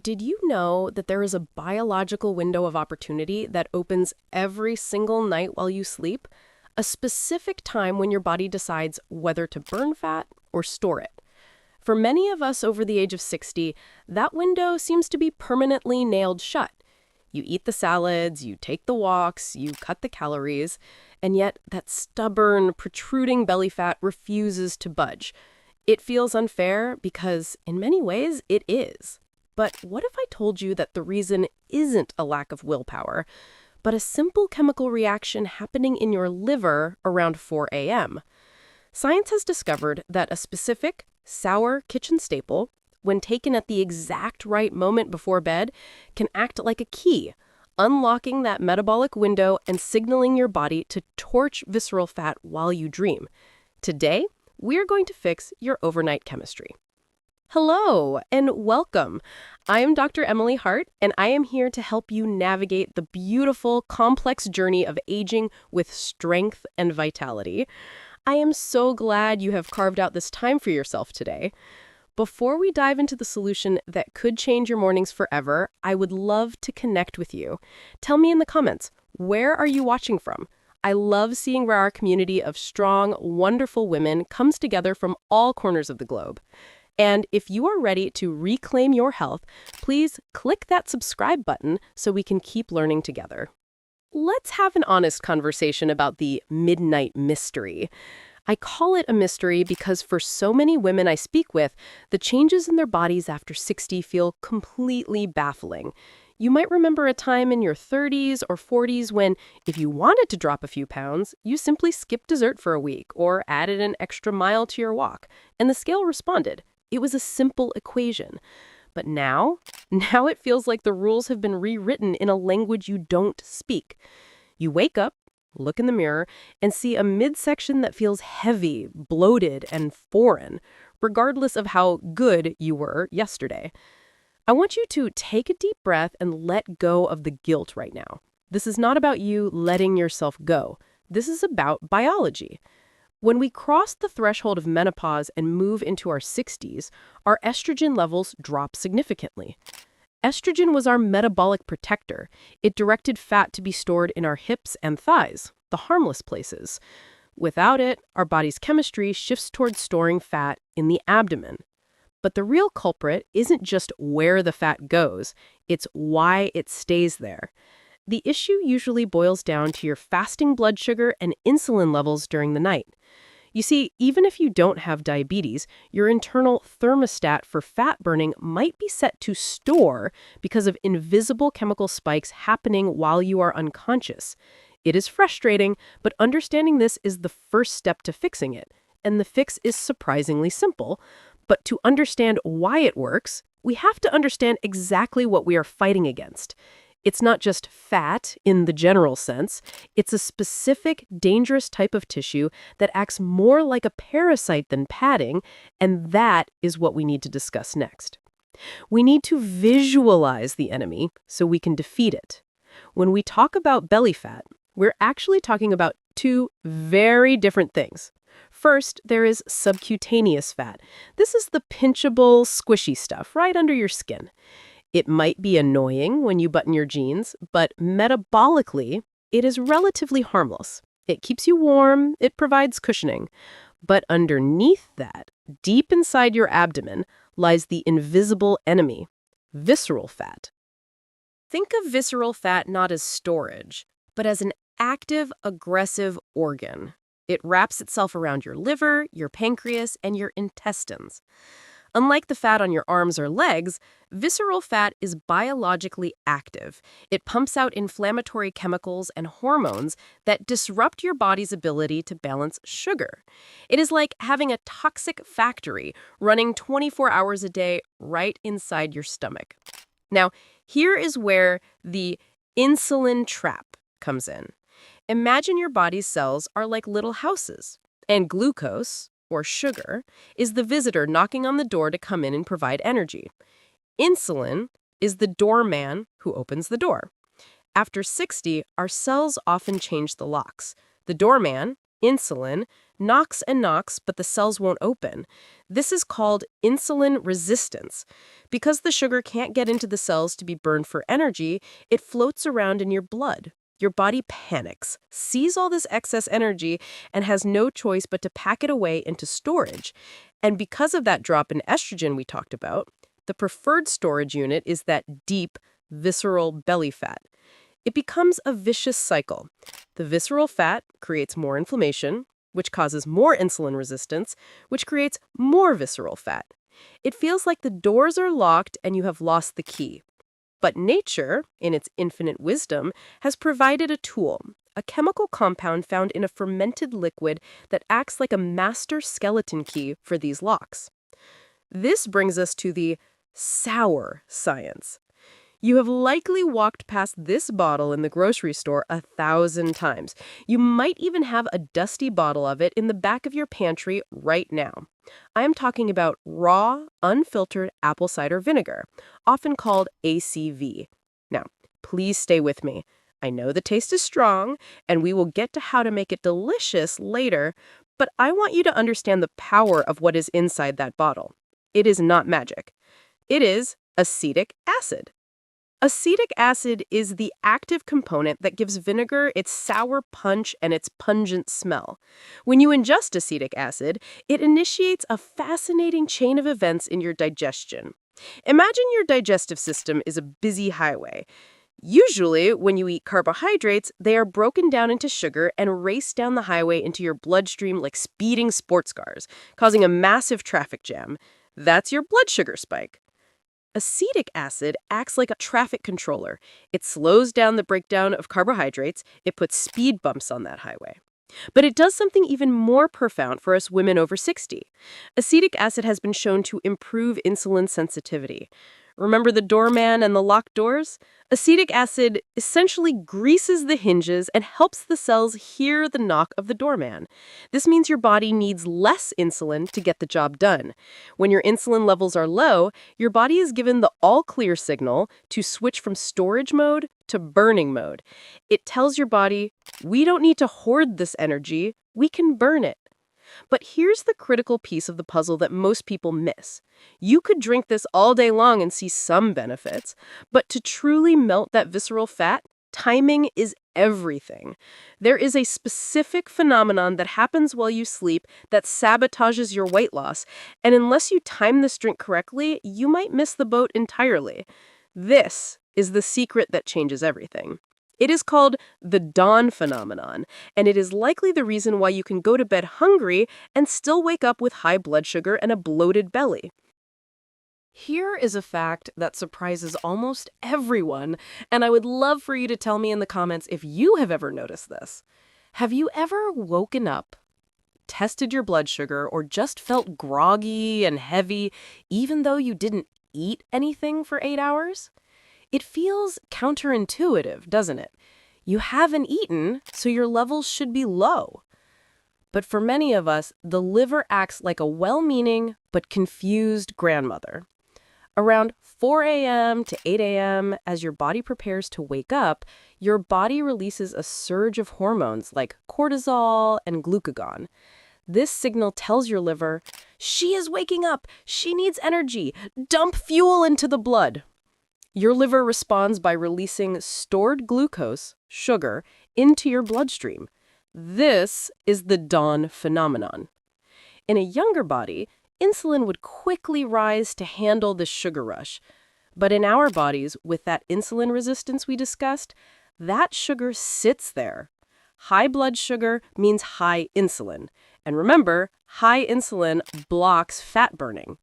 Did you know that there is a biological window of opportunity that opens every single night while you sleep? A specific time when your body decides whether to burn fat or store it. For many of us over the age of 60, that window seems to be permanently nailed shut. You eat the salads, you take the walks, you cut the calories, and yet that stubborn, protruding belly fat refuses to budge. It feels unfair because, in many ways, it is. But what if I told you that the reason isn't a lack of willpower, but a simple chemical reaction happening in your liver around 4 a.m.? Science has discovered that a specific, sour kitchen staple, when taken at the exact right moment before bed, can act like a key, unlocking that metabolic window and signaling your body to torch visceral fat while you dream. Today, we're going to fix your overnight chemistry. Hello and welcome. I am Dr. Emily Hart, and I am here to help you navigate the beautiful, complex journey of aging with strength and vitality. I am so glad you have carved out this time for yourself today. Before we dive into the solution that could change your mornings forever, I would love to connect with you. Tell me in the comments, where are you watching from? I love seeing where our community of strong, wonderful women comes together from all corners of the globe. And if you are ready to reclaim your health, please click that subscribe button so we can keep learning together. Let's have an honest conversation about the midnight mystery. I call it a mystery because for so many women I speak with, the changes in their bodies after 60 feel completely baffling. You might remember a time in your 30s or 40s when, if you wanted to drop a few pounds, you simply skipped dessert for a week or added an extra mile to your walk, and the scale responded. It was a simple equation. But now it feels like the rules have been rewritten in a language you don't speak. You wake up, look in the mirror, and see a midsection that feels heavy, bloated, and foreign, regardless of how good you were yesterday. I want you to take a deep breath and let go of the guilt right now. This is not about you letting yourself go. This is about biology. When we cross the threshold of menopause and move into our 60s, our estrogen levels drop significantly. Estrogen was our metabolic protector. It directed fat to be stored in our hips and thighs, the harmless places. Without it, our body's chemistry shifts towards storing fat in the abdomen. But the real culprit isn't just where the fat goes, it's why it stays there. The issue usually boils down to your fasting blood sugar and insulin levels during the night. You see, even if you don't have diabetes, your internal thermostat for fat burning might be set to store because of invisible chemical spikes happening while you are unconscious. It is frustrating, but understanding this is the first step to fixing it. And the fix is surprisingly simple. But to understand why it works, we have to understand exactly what we are fighting against. It's not just fat in the general sense. It's a specific, dangerous type of tissue that acts more like a parasite than padding, and that is what we need to discuss next. We need to visualize the enemy so we can defeat it. When we talk about belly fat, we're actually talking about two very different things. First, there is subcutaneous fat. This is the pinchable, squishy stuff right under your skin. It might be annoying when you button your jeans, but metabolically, it is relatively harmless. It keeps you warm, it provides cushioning. But underneath that, deep inside your abdomen, lies the invisible enemy, visceral fat. Think of visceral fat not as storage, but as an active, aggressive organ. It wraps itself around your liver, your pancreas, and your intestines. Unlike the fat on your arms or legs, visceral fat is biologically active. It pumps out inflammatory chemicals and hormones that disrupt your body's ability to balance sugar. It is like having a toxic factory running 24 hours a day right inside your stomach. Now, here is where the insulin trap comes in. Imagine your body's cells are like little houses, and glucose, or sugar, is the visitor knocking on the door to come in and provide energy. Insulin is the doorman who opens the door. After 60, our cells often change the locks. The doorman, insulin, knocks and knocks, but the cells won't open. This is called insulin resistance. Because the sugar can't get into the cells to be burned for energy, it floats around in your blood. Your body panics, sees all this excess energy, and has no choice but to pack it away into storage. And because of that drop in estrogen we talked about, the preferred storage unit is that deep, visceral belly fat. It becomes a vicious cycle. The visceral fat creates more inflammation, which causes more insulin resistance, which creates more visceral fat. It feels like the doors are locked and you have lost the key. But nature, in its infinite wisdom, has provided a tool, a chemical compound found in a fermented liquid that acts like a master skeleton key for these locks. This brings us to the sour science. You have likely walked past this bottle in the grocery store 1,000 times. You might even have a dusty bottle of it in the back of your pantry right now. I am talking about raw, unfiltered apple cider vinegar, often called ACV. Now, please stay with me. I know the taste is strong, and we will get to how to make it delicious later, but I want you to understand the power of what is inside that bottle. It is not magic. It is acetic acid. Acetic acid is the active component that gives vinegar its sour punch and its pungent smell. When you ingest acetic acid, it initiates a fascinating chain of events in your digestion. Imagine your digestive system is a busy highway. Usually, when you eat carbohydrates, they are broken down into sugar and race down the highway into your bloodstream like speeding sports cars, causing a massive traffic jam. That's your blood sugar spike. Acetic acid acts like a traffic controller. It slows down the breakdown of carbohydrates. It puts speed bumps on that highway. But it does something even more profound for us women over 60. Acetic acid has been shown to improve insulin sensitivity. Remember the doorman and the locked doors? Acetic acid essentially greases the hinges and helps the cells hear the knock of the doorman. This means your body needs less insulin to get the job done. When your insulin levels are low, your body is given the all-clear signal to switch from storage mode to burning mode. It tells your body, we don't need to hoard this energy, we can burn it. But here's the critical piece of the puzzle that most people miss. You could drink this all day long and see some benefits, but to truly melt that visceral fat, timing is everything. There is a specific phenomenon that happens while you sleep that sabotages your weight loss, and unless you time this drink correctly, you might miss the boat entirely. This is the secret that changes everything. It is called the dawn phenomenon, and it is likely the reason why you can go to bed hungry and still wake up with high blood sugar and a bloated belly. Here is a fact that surprises almost everyone, and I would love for you to tell me in the comments if you have ever noticed this. Have you ever woken up, tested your blood sugar, or just felt groggy and heavy even though you didn't eat anything for 8 hours? It feels counterintuitive, doesn't it? You haven't eaten, so your levels should be low. But for many of us, the liver acts like a well-meaning but confused grandmother. Around 4 a.m. to 8 a.m., as your body prepares to wake up, your body releases a surge of hormones like cortisol and glucagon. This signal tells your liver, she is waking up, she needs energy, dump fuel into the blood. Your liver responds by releasing stored glucose, sugar, into your bloodstream. This is the dawn phenomenon. In a younger body, insulin would quickly rise to handle the sugar rush. But in our bodies, with that insulin resistance we discussed, that sugar sits there. High blood sugar means high insulin. And remember, high insulin blocks fat burning.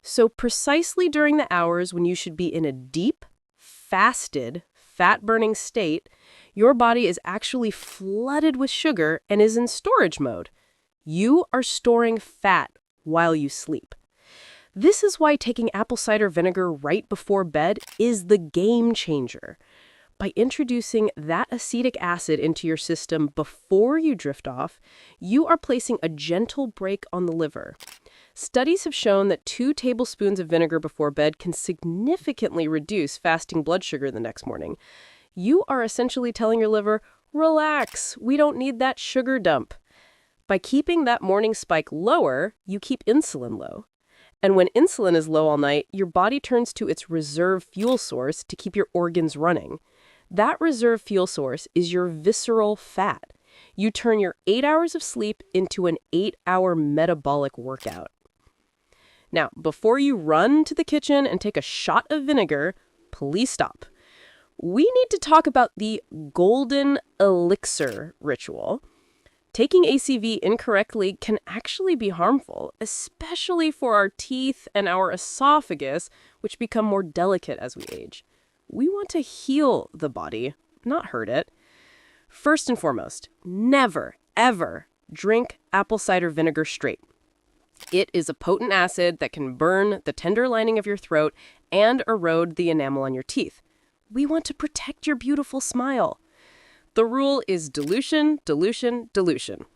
So precisely during the hours when you should be in a deep, fasted, fat-burning state, your body is actually flooded with sugar and is in storage mode. You are storing fat while you sleep. This is why taking apple cider vinegar right before bed is the game changer. By introducing that acetic acid into your system before you drift off, you are placing a gentle brake on the liver. Studies have shown that 2 tablespoons of vinegar before bed can significantly reduce fasting blood sugar the next morning. You are essentially telling your liver, relax, we don't need that sugar dump. By keeping that morning spike lower, you keep insulin low. And when insulin is low all night, your body turns to its reserve fuel source to keep your organs running. That reserve fuel source is your visceral fat. You turn your 8 hours of sleep into an 8-hour metabolic workout. Now, before you run to the kitchen and take a shot of vinegar, please stop. We need to talk about the golden elixir ritual. Taking ACV incorrectly can actually be harmful, especially for our teeth and our esophagus, which become more delicate as we age. We want to heal the body, not hurt it. First and foremost, never, ever drink apple cider vinegar straight. It is a potent acid that can burn the tender lining of your throat and erode the enamel on your teeth. We want to protect your beautiful smile. The rule is dilution, dilution, dilution.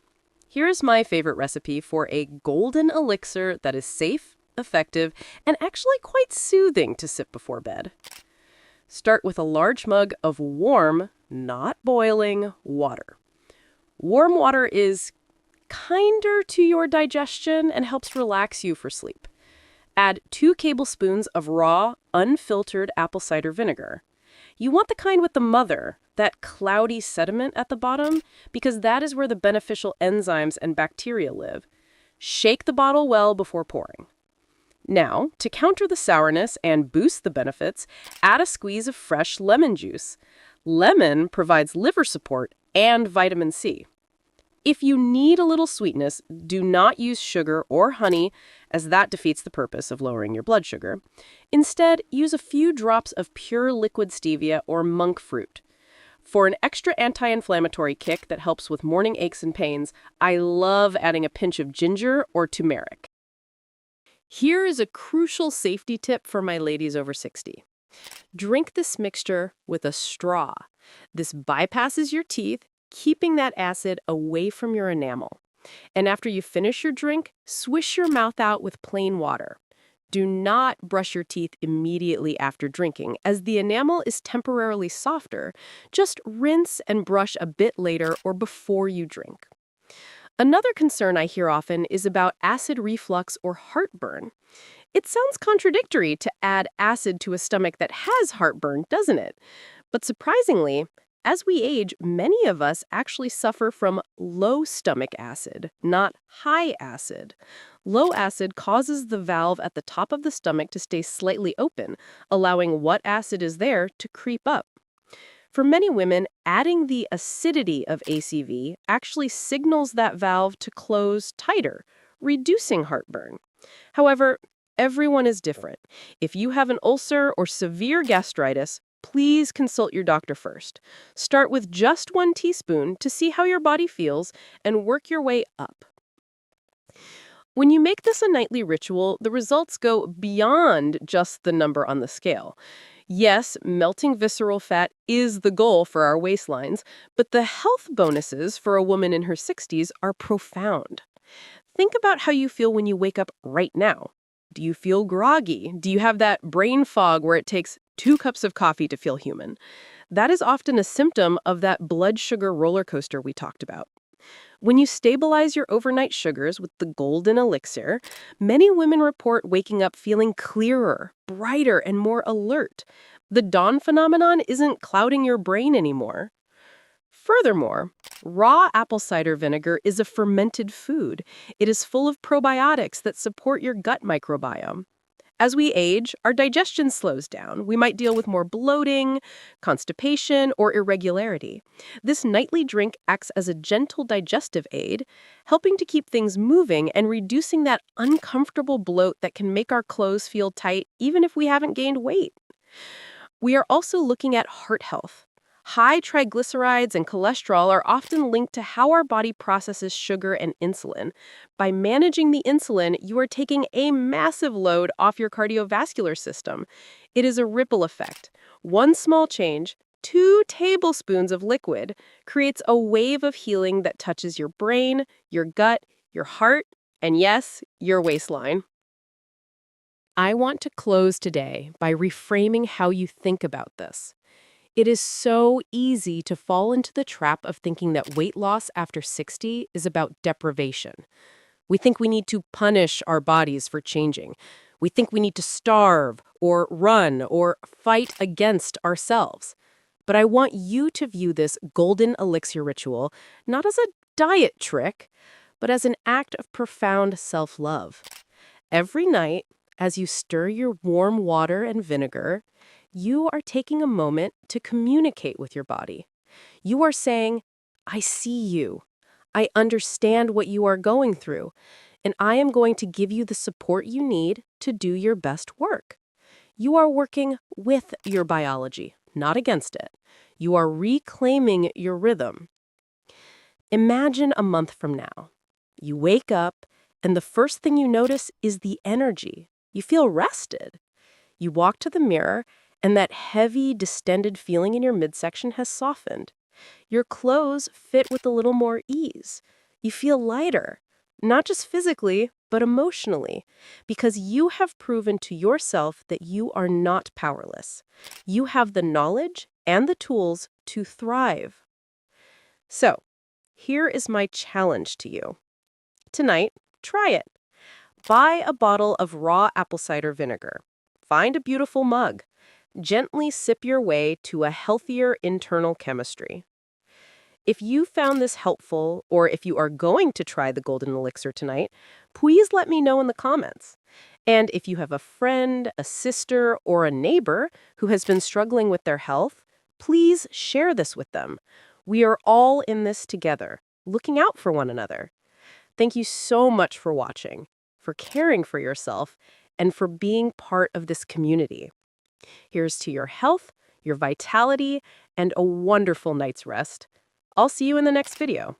Here is my favorite recipe for a golden elixir that is safe, effective, and actually quite soothing to sip before bed. Start with a large mug of warm, not boiling, water. Warm water is kinder to your digestion and helps relax you for sleep. Add 2 tablespoons of raw, unfiltered apple cider vinegar. You want the kind with the mother, that cloudy sediment at the bottom, because that is where the beneficial enzymes and bacteria live. Shake the bottle well before pouring. Now, to counter the sourness and boost the benefits, add a squeeze of fresh lemon juice. Lemon provides liver support and vitamin C. If you need a little sweetness, do not use sugar or honey, as that defeats the purpose of lowering your blood sugar. Instead, use a few drops of pure liquid stevia or monk fruit. For an extra anti-inflammatory kick that helps with morning aches and pains, I love adding a pinch of ginger or turmeric. Here is a crucial safety tip for my ladies over 60. Drink this mixture with a straw. This bypasses your teeth, keeping that acid away from your enamel. And after you finish your drink, swish your mouth out with plain water. Do not brush your teeth immediately after drinking, as the enamel is temporarily softer. Just rinse and brush a bit later or before you drink. Another concern I hear often is about acid reflux or heartburn. It sounds contradictory to add acid to a stomach that has heartburn, doesn't it? But surprisingly, as we age, many of us actually suffer from low stomach acid, not high acid. Low acid causes the valve at the top of the stomach to stay slightly open, allowing what acid is there to creep up. For many women, adding the acidity of ACV actually signals that valve to close tighter, reducing heartburn. However, everyone is different. If you have an ulcer or severe gastritis, please consult your doctor first. Start with just 1 teaspoon to see how your body feels and work your way up. When you make this a nightly ritual, the results go beyond just the number on the scale. Yes, melting visceral fat is the goal for our waistlines, but the health bonuses for a woman in her 60s are profound. Think about how you feel when you wake up right now. Do you feel groggy? Do you have that brain fog where it takes 2 cups of coffee to feel human? That is often a symptom of that blood sugar roller coaster we talked about. When you stabilize your overnight sugars with the golden elixir, many women report waking up feeling clearer, brighter, and more alert. The dawn phenomenon isn't clouding your brain anymore. Furthermore, raw apple cider vinegar is a fermented food. It is full of probiotics that support your gut microbiome. As we age, our digestion slows down. We might deal with more bloating, constipation, or irregularity. This nightly drink acts as a gentle digestive aid, helping to keep things moving and reducing that uncomfortable bloat that can make our clothes feel tight even if we haven't gained weight. We are also looking at heart health. High triglycerides and cholesterol are often linked to how our body processes sugar and insulin. By managing the insulin, you are taking a massive load off your cardiovascular system. It is a ripple effect. One small change, 2 tablespoons of liquid, creates a wave of healing that touches your brain, your gut, your heart, and yes, your waistline. I want to close today by reframing how you think about this. It is so easy to fall into the trap of thinking that weight loss after 60 is about deprivation. We think we need to punish our bodies for changing. We think we need to starve or run or fight against ourselves. But I want you to view this golden elixir ritual not as a diet trick, but as an act of profound self-love. Every night, as you stir your warm water and vinegar, you are taking a moment to communicate with your body. You are saying, I see you. I understand what you are going through, and I am going to give you the support you need to do your best work. You are working with your biology, not against it. You are reclaiming your rhythm. Imagine a month from now. You wake up, and the first thing you notice is the energy. You feel rested. You walk to the mirror, and that heavy, distended feeling in your midsection has softened. Your clothes fit with a little more ease. You feel lighter, not just physically, but emotionally, because you have proven to yourself that you are not powerless. You have the knowledge and the tools to thrive. So, here is my challenge to you. Tonight, try it. Buy a bottle of raw apple cider vinegar. Find a beautiful mug. Gently sip your way to a healthier internal chemistry. If you found this helpful, or if you are going to try the golden elixir tonight, please let me know in the comments. And if you have a friend, a sister, or a neighbor who has been struggling with their health, please share this with them. We are all in this together, looking out for one another. Thank you so much for watching, for caring for yourself, and for being part of this community. Here's to your health, your vitality, and a wonderful night's rest. I'll see you in the next video.